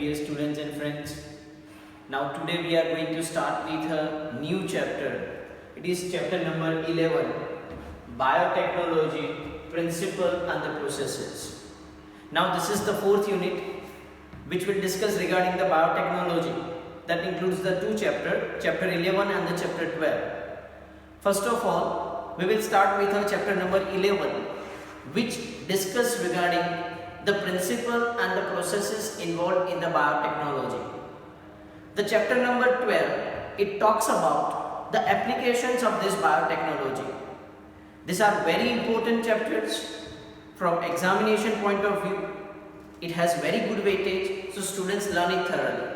dear students and friends. Now today we are going to start with a new chapter. It is chapter number 11, Biotechnology, Principle and the Processes. Now this is the fourth unit which will discuss regarding the biotechnology. That includes the two chapters, chapter 11 and the chapter 12. First of all, we will start with our chapter number 11, which discuss regarding the principle and the processes involved in the biotechnology. The chapter number 12, it talks about the applications of this biotechnology. These are very important chapters from examination point of view. It has very good weightage, so students learn it thoroughly.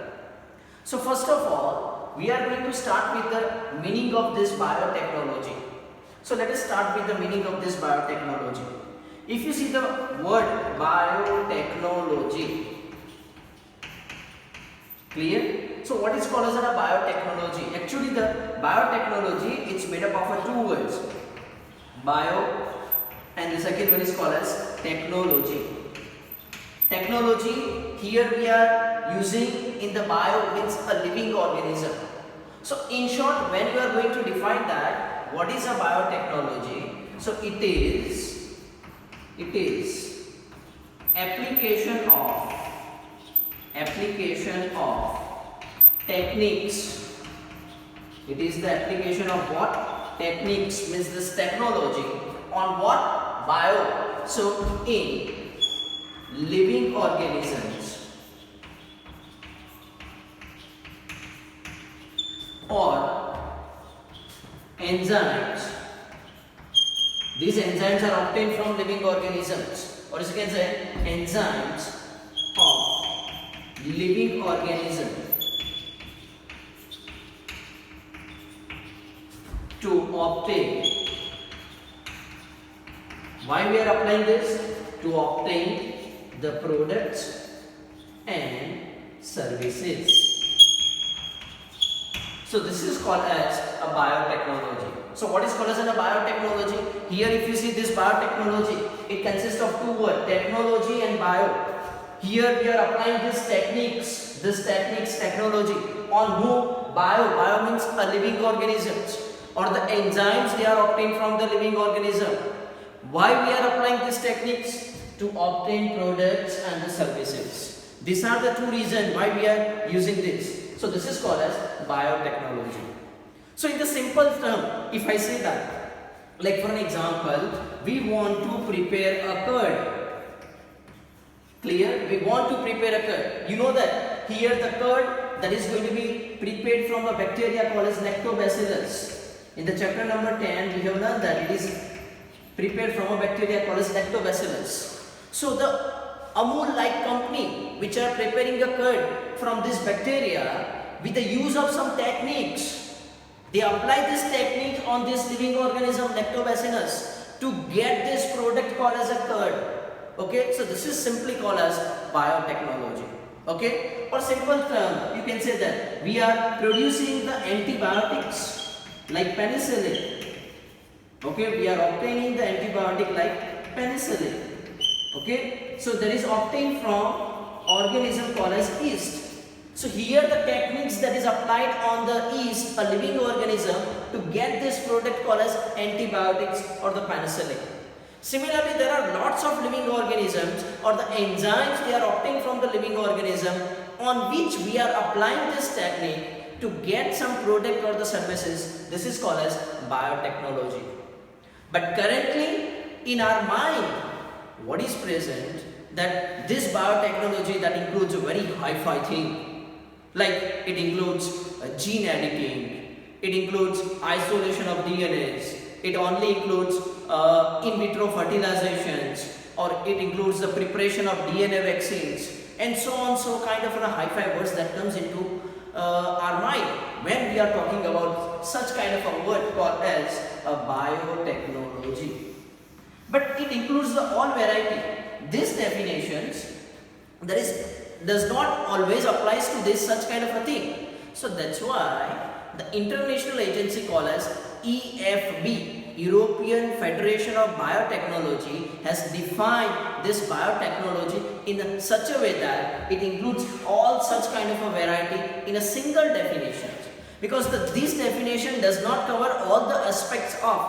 So first of all, we are going to start with the meaning of this biotechnology. So let us start with the meaning of this biotechnology. If you see the word biotechnology, clear? So what is called as a biotechnology? Actually the biotechnology, it's made up of two words, bio and the second one is called as technology. Technology, here we are using in the bio means a living organism. So in short, when you are going to define that, what is a biotechnology? So it is application of techniques. It is the application of what? Techniques, means this technology on what? Bio. So in living organisms or enzymes. These enzymes are obtained from living organisms, or as you can say, enzymes of living organism to obtain. Why we are applying this? To obtain the products and services. So this is called as a biotechnology. So what is called as a biotechnology? Here if you see this biotechnology, it consists of two words, technology and bio. Here we are applying these techniques, technology on who? Bio means a living organisms or the enzymes they are obtained from the living organism. Why we are applying these techniques? To obtain products and the services. These are the two reasons why we are using this. So this is called as biotechnology. So in the simple term, if I say that, like for an example, we want to prepare a curd. Clear? We want to prepare a curd. You know that here the curd that is going to be prepared from a bacteria called as lactobacillus. In the chapter number 10, we have learned that it is prepared from a bacteria called as lactobacillus. So the Amul-like company which are preparing a curd from this bacteria with the use of some techniques, they apply this technique on this living organism lactobacillus to get this product called as a curd. Okay, so this is simply called as biotechnology. Okay, or simple term, you can say that we are producing the antibiotics like penicillin. Okay, we are obtaining the antibiotic like penicillin. Okay, so that is obtained from organism called as yeast. So here the techniques that is applied on the yeast, a living organism, to get this product called as antibiotics or the penicillin. Similarly, there are lots of living organisms or the enzymes they are obtained from the living organism on which we are applying this technique to get some product or the services. This is called as biotechnology. But currently in our mind, what is present that this biotechnology that includes a very hi-fi thing, like it includes gene editing, it includes isolation of DNAs, it only includes in vitro fertilizations, or it includes the preparation of DNA vaccines, and so on, so kind of a hi-fi words that comes into our mind when we are talking about such kind of a word called as a biotechnology. But it includes the all variety. These definitions does not always applies to this such kind of a thing. So that's why the international agency called as EFB, European Federation of Biotechnology has defined this biotechnology in such a way that it includes all such kind of a variety in a single definition. Because this definition does not cover all the aspects of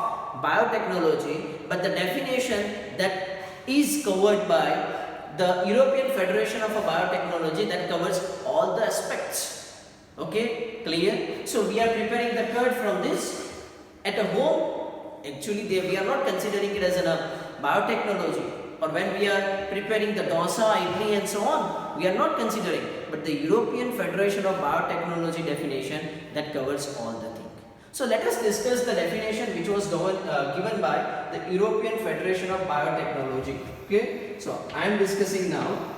biotechnology, but the definition that is covered by the European Federation of Biotechnology that covers all the aspects. Okay, clear? So we are preparing the curd from this at a home. Actually, we are not considering it as a biotechnology, or when we are preparing the dosa, idli and so on, we are not considering, but the European Federation of Biotechnology definition that covers all the things. So let us discuss the definition which was given by the European Federation of Biotechnology. Okay, so I am discussing now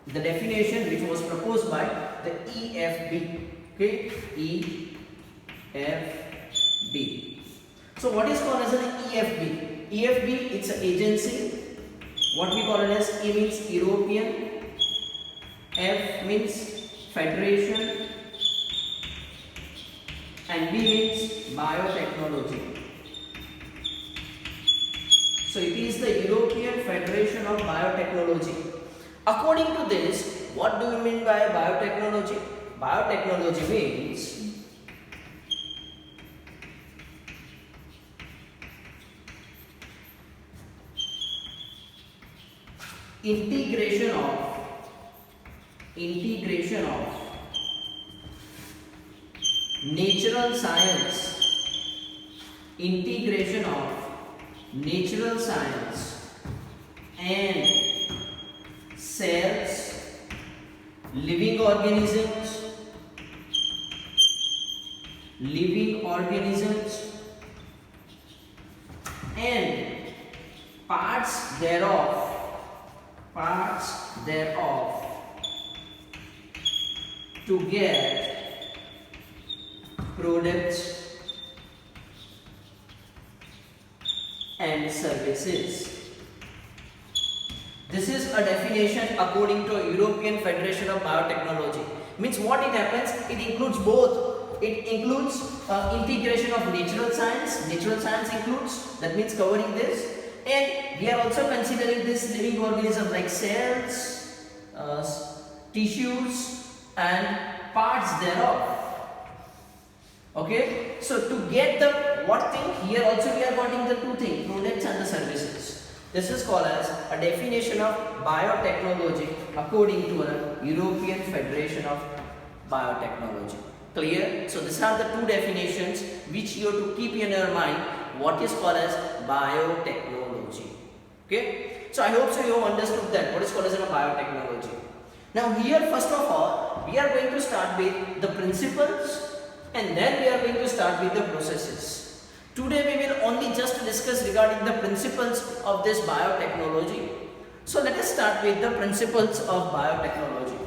the definition which was proposed by the EFB. Okay, EFB. So what is called as an EFB? EFB, it's an agency. What we call it as, E means European, F means Federation, and B means biotechnology. So it is the European Federation of Biotechnology. According to this, what do we mean by biotechnology? Biotechnology means integration of natural science, integration of natural science and cells, living organisms and parts thereof to get products and services. This is a definition according to European Federation of Biotechnology. Means what it happens, it includes both. It includes integration of natural science. Natural science includes, that means covering this. And we are also considering this living organism like cells, tissues and parts thereof. Okay, so to get the what thing, here also we are getting the two things, products and the services. This is called as a definition of biotechnology according to a European Federation of Biotechnology. Clear? So these are the two definitions which you have to keep in your mind, what is called as biotechnology. Okay, so I hope so you have understood that what is called as a biotechnology. Now here first of all we are going to start with the principles and then we are going to start with the processes. Today we will only just discuss regarding the principles of this biotechnology. So let us start with the principles of biotechnology.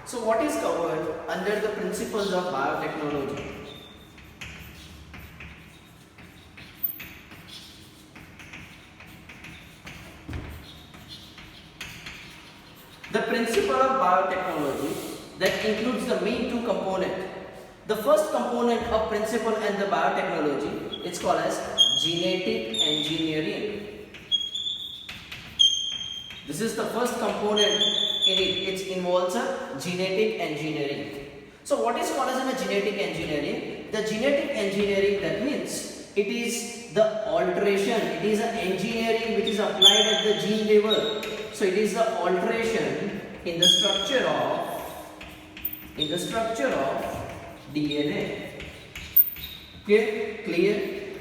So what is covered under the principles of biotechnology? The principle of biotechnology that includes the main two components. The first component of principle and the biotechnology is called as genetic engineering. This is the first component in it. It involves a genetic engineering. So what is called as a genetic engineering? The genetic engineering, that means it is the alteration, it is an engineering which is applied at the gene level. So it is the alteration in the structure of DNA. Okay, clear?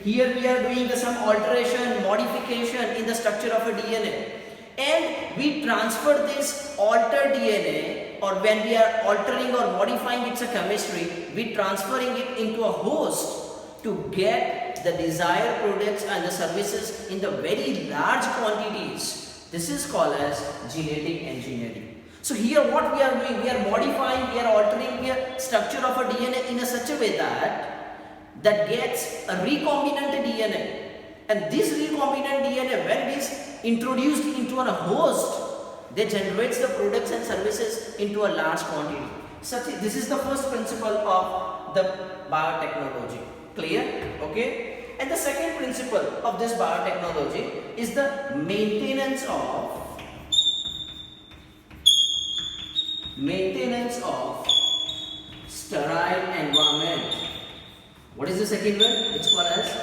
Here we are doing some alteration, modification in the structure of a DNA. And we transfer this altered DNA, or when we are altering or modifying its chemistry, we transferring it into a host to get the desired products and the services in the very large quantities. This is called as genetic engineering. So here what we are doing, we are modifying, we are altering the structure of a DNA in a such a way that gets a recombinant DNA. And this recombinant DNA, when it is introduced into a host, they generates the products and services into a large quantity. This is the first principle of the biotechnology. Clear? Okay. And the second principle of this biotechnology is the maintenance of sterile environment. What is the second one? It's called as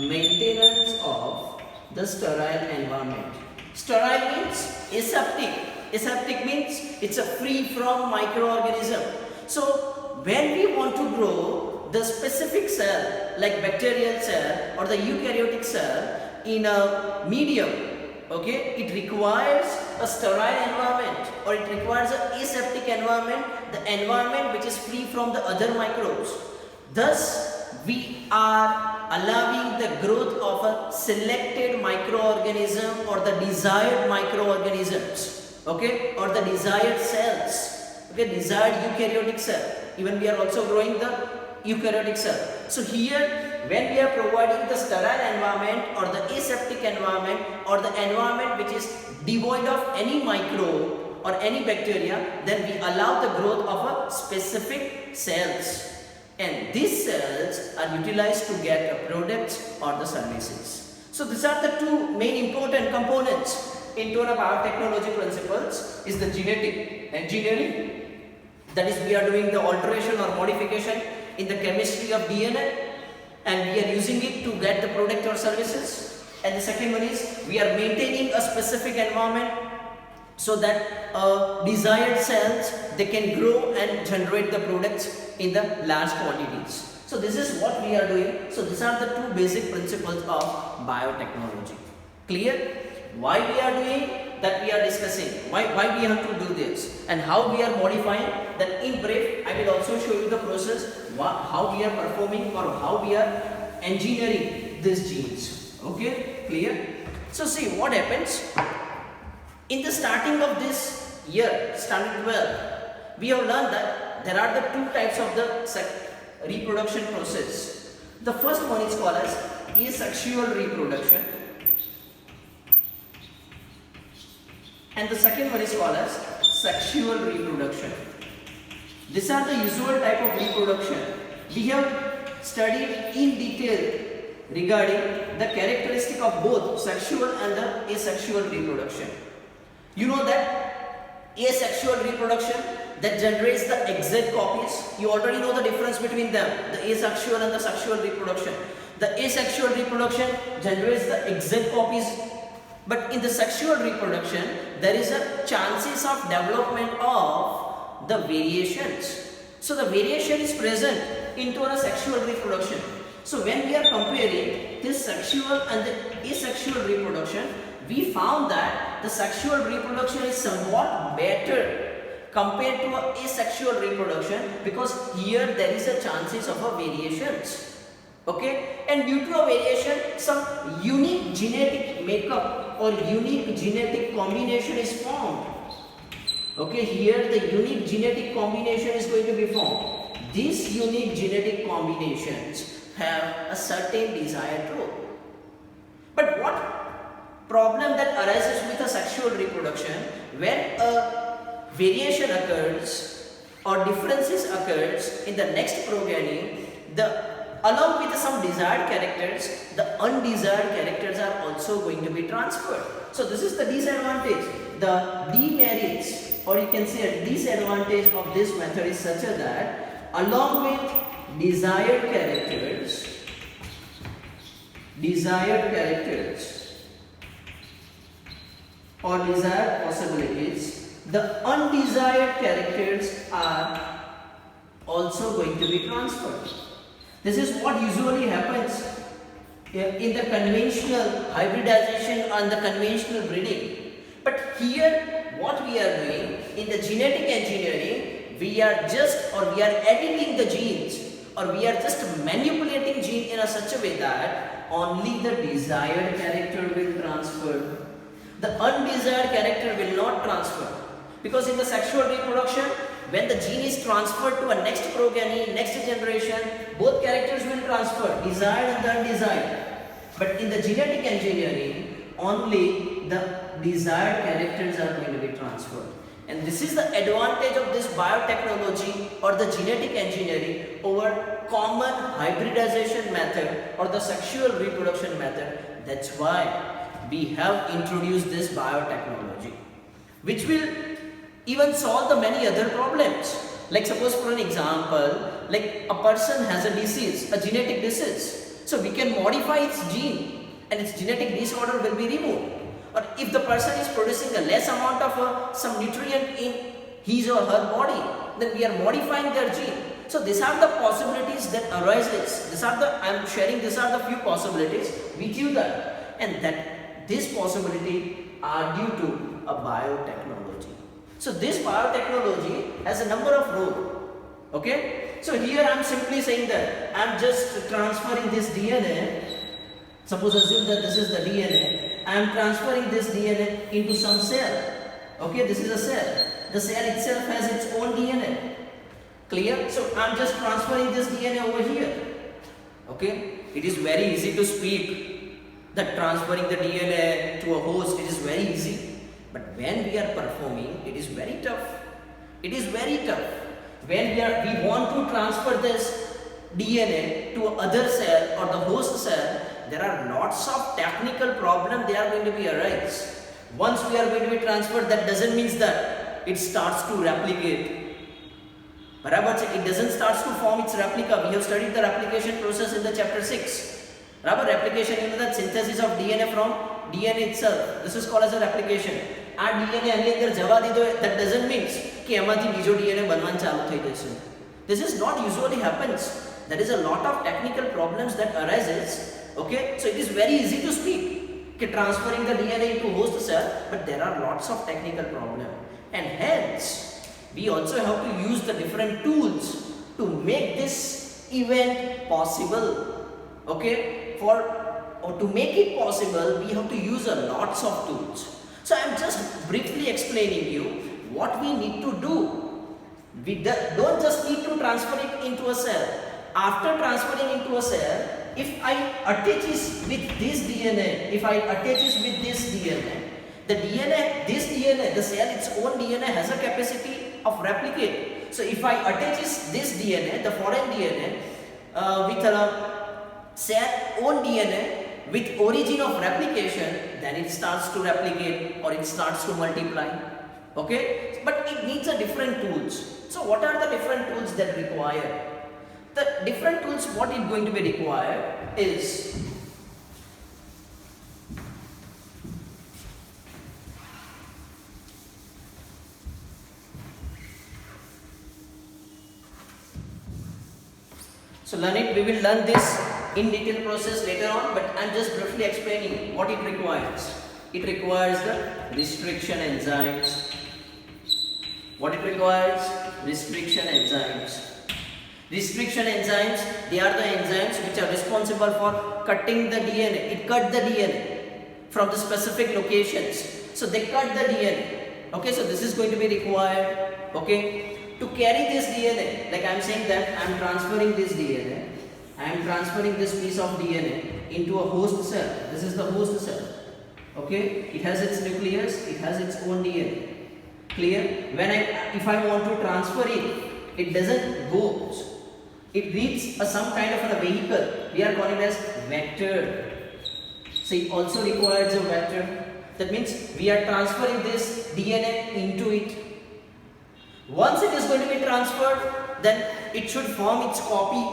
maintenance of the sterile environment. Sterile means aseptic. Aseptic means it's a free from microorganism. So when we want to grow the specific cell like bacterial cell or the eukaryotic cell in a medium, okay, it requires a sterile environment or it requires an aseptic environment, the environment which is free from the other microbes. Thus we are allowing the growth of a selected microorganism or the desired microorganisms, okay, or the desired cells, okay, desired eukaryotic cell. Even we are also growing the eukaryotic cell. So here when we are providing the sterile environment or the aseptic environment or the environment which is devoid of any microbe or any bacteria, then we allow the growth of a specific cells. And these cells are utilized to get a products or the services. So these are the two main important components into our biotechnology principles is the genetic engineering, that is we are doing the alteration or modification in the chemistry of DNA and we are using it to get the product or services. And the second one is we are maintaining a specific environment so that desired cells they can grow and generate the products in the large quantities. So this is what we are doing. So these are the two basic principles of biotechnology. Clear? Why we are doing that we are discussing. Why we have to do this and how we are modifying that. In brief, I will also show you the process how we are performing or how we are engineering these genes. Okay, clear? So see what happens in the starting of this year, standard 12, we have learned that there are the two types of the reproduction process. The first one is called as asexual reproduction and the second one is called as sexual reproduction. These are the usual type of reproduction. We have studied in detail regarding the characteristic of both sexual and the asexual reproduction. You know that asexual reproduction that generates the exact copies. You already know the difference between them, the asexual and the sexual reproduction. The asexual reproduction generates the exact copies, but in the sexual reproduction there is a chances of development of the variations. So the variation is present into a sexual reproduction. So when we are comparing this sexual and the asexual reproduction, we found that the sexual reproduction is somewhat better compared to a asexual reproduction because here there is a chances of a variations. Okay, and due to a variation, some unique genetic makeup or unique genetic combination is formed. Okay, here the unique genetic combination is going to be formed. These unique genetic combinations have a certain desired role. But what problem that arises with a sexual reproduction, when a variation occurs or differences occurs in the next progeny, along with some desired characters, the undesired characters are also going to be transferred. So this is the disadvantage. The demerits, or you can say a disadvantage of this method is such that along with desired characters or desired possibilities, the undesired characters are also going to be transferred. This is what usually happens in the conventional hybridization and the conventional breeding. But here what we are doing in the genetic engineering, we are editing the genes, or we are just manipulating gene in such a way that only the desired character will transfer. The undesired character will not transfer. Because in the sexual reproduction, when the gene is transferred to a next progeny, next generation, both characters will transfer, desired and the undesired. But in the genetic engineering, only the desired characters are going to be transferred. And this is the advantage of this biotechnology or the genetic engineering over common hybridization method or the sexual reproduction method. That's why we have introduced this biotechnology, which will even solve the many other problems. Like suppose for an example, like a person has a disease, a genetic disease. So we can modify its gene and its genetic disorder will be removed. Or if the person is producing a less amount of some nutrient in his or her body, then we are modifying their gene. So these are the possibilities that arises. I am sharing these are the few possibilities with you that, and that this possibility are due to a biotechnology. So this biotechnology has a number of roles. Okay. So here I am simply saying that I am just transferring this DNA. Suppose assume that this is the DNA. I am transferring this DNA into some cell. Okay, this is a cell. The cell itself has its own DNA. Clear? So I am just transferring this DNA over here. Okay, it is very easy to speak that transferring the DNA to a host, it is very easy. But when we are performing, it is very tough. It is very tough. When we want to transfer this DNA to other cell or the host cell, there are lots of technical problems they are going to be arise. Once we are going to be transferred, that doesn't mean that it starts to replicate. Barabar, it doesn't start to form its replica. We have studied the replication process in the chapter 6. Barabar, replication is the synthesis of DNA from DNA itself. This is called as a replication. And DNA any અંદર જવા દીધો, that doesn't mean કે એમાંથી બીજો DNA બનવાનું ચાલુ થઈ જશે. This is not usually happens. There is a lot of technical problems that arises. Okay, so it is very easy to speak कि transferring the DNA into host cell, but there are lots of technical problems, and hence we also have to use the different tools to make this event possible. Okay, to make it possible, we have to use a lots of tools. So I am just briefly explaining you what we need to do. We don't just need to transfer it into a cell. After transferring into a cell, if I attaches with this DNA, this DNA, the cell, its own DNA has a capacity of replicate. So if I attaches this DNA, the foreign DNA, with a cell own DNA with origin of replication, then it starts to replicate or it starts to multiply. Okay, but it needs a different tools. So what are the different tools that require? The different tools, what is going to be required is so learn it. We will learn this in detail process later on, but I am just briefly explaining what it requires. It requires the restriction enzymes. What it requires? Restriction enzymes. Restriction enzymes, they are the enzymes which are responsible for cutting the DNA. It cut the DNA from the specific locations. So they cut the DNA. Okay, so this is going to be required. Okay, to carry this DNA, like I am saying that I am transferring this DNA. I am transferring this piece of DNA into a host cell. This is the host cell. Okay, it has its nucleus, it has its own DNA. Clear? If I want to transfer it, it doesn't go. It reads some kind of a vehicle. We are calling it as vector. So it also requires a vector. That means we are transferring this DNA into it. Once it is going to be transferred, then it should form its copy.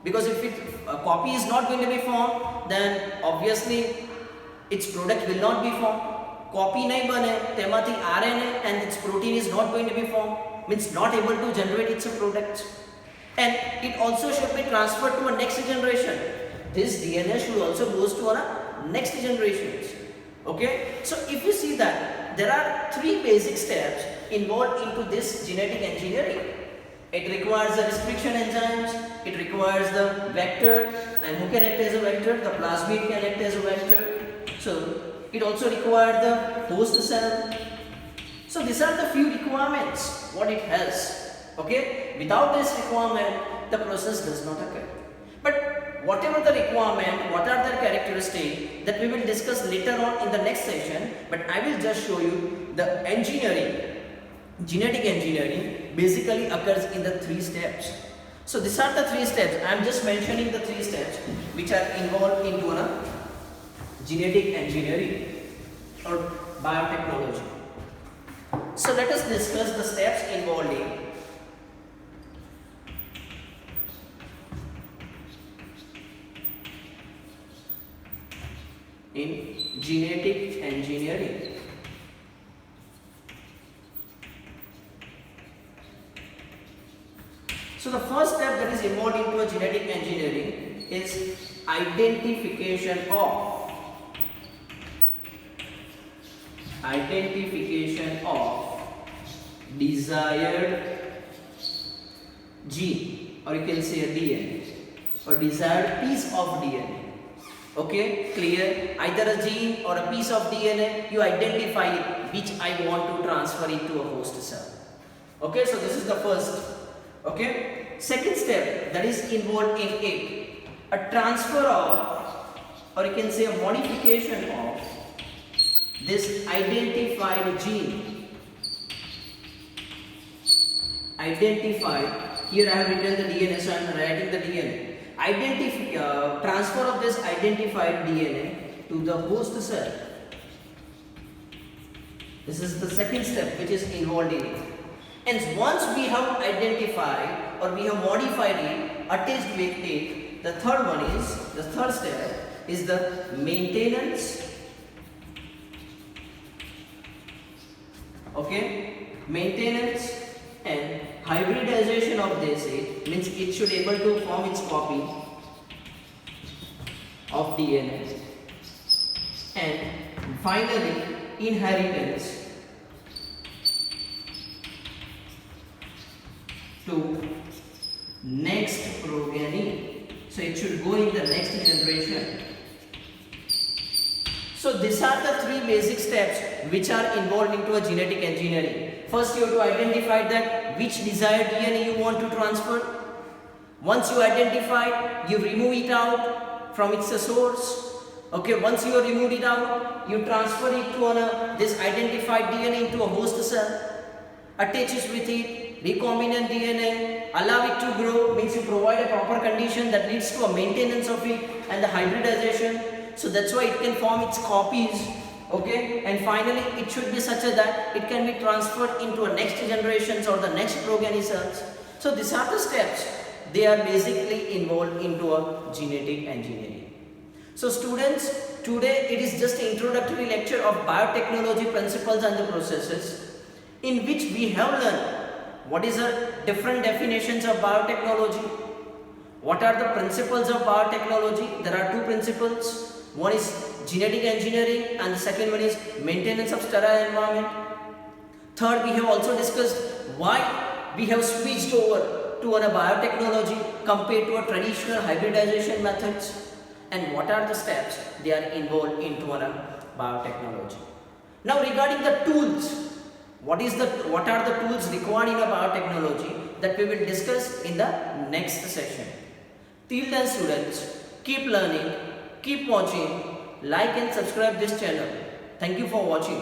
Because if a copy is not going to be formed, then obviously its product will not be formed. Copy nahi bane, temathi RNA and its protein is not going to be formed. Means not able to generate its product. And it also should be transferred to a next generation. This DNA should also goes to a next generations. Okay. So if you see that there are 3 basic steps involved into this genetic engineering. It requires the restriction enzymes, it requires the vector, and who can act as a vector? The plasmid can act as a vector. So it also requires the host cell. So these are the few requirements what it has. Okay, without this requirement the process does not occur. But whatever the requirement, what are the characteristics, that we will discuss later on in the next session. But I will just show you the engineering. Genetic engineering basically occurs in the 3 steps. So these are the 3 steps. I am just mentioning the 3 steps which are involved into genetic engineering or biotechnology. So let us discuss the steps involved in genetic engineering. So the first step that is involved into a genetic engineering is identification of desired gene, or you can say a DNA, or desired piece of DNA. Okay, clear? Either a gene or a piece of DNA, you identify it, which I want to transfer into a host cell. Okay, so this is the first. Okay, second step that is involved in it, a transfer of, or you can say a modification of this identified gene. Identified, here I have written the DNA, so I am writing the DNA. Transfer of this identified DNA to the host cell. This is the second step which is involved in it. And once we have identified or we have modified it, attached with it, the third step is the maintenance. Okay, maintenance and hybridization of this means it should able to form its copy of DNA, and finally inheritance to next progeny. So it should go in the next generation. So these are the 3 basic steps which are involved into a genetic engineering. First you have to identify that which desired DNA you want to transfer. Once you identify, you remove it out from its source. Okay, once you have removed it out, you transfer it to this identified DNA into a host cell, attaches with it recombinant DNA, allow it to grow, means you provide a proper condition that leads to a maintenance of it and the hybridization. So that's why it can form its copies. Okay, and finally it should be such that it can be transferred into a next generations or the next progeny cells. So these are the steps. They are basically involved into a genetic engineering. So students, today it is just an introductory lecture of biotechnology principles and the processes, in which we have learned what is the different definitions of biotechnology, what are the principles of biotechnology. There are 2 principles. One is genetic engineering and the second one is maintenance of sterile environment. Third, we have also discussed why we have switched over to a biotechnology compared to a traditional hybridization methods, and what are the steps they are involved into a biotechnology. Now regarding the tools, what are the tools required in a biotechnology, that we will discuss in the next session. Till then students, keep learning, keep watching, like and subscribe this channel. Thank you for watching.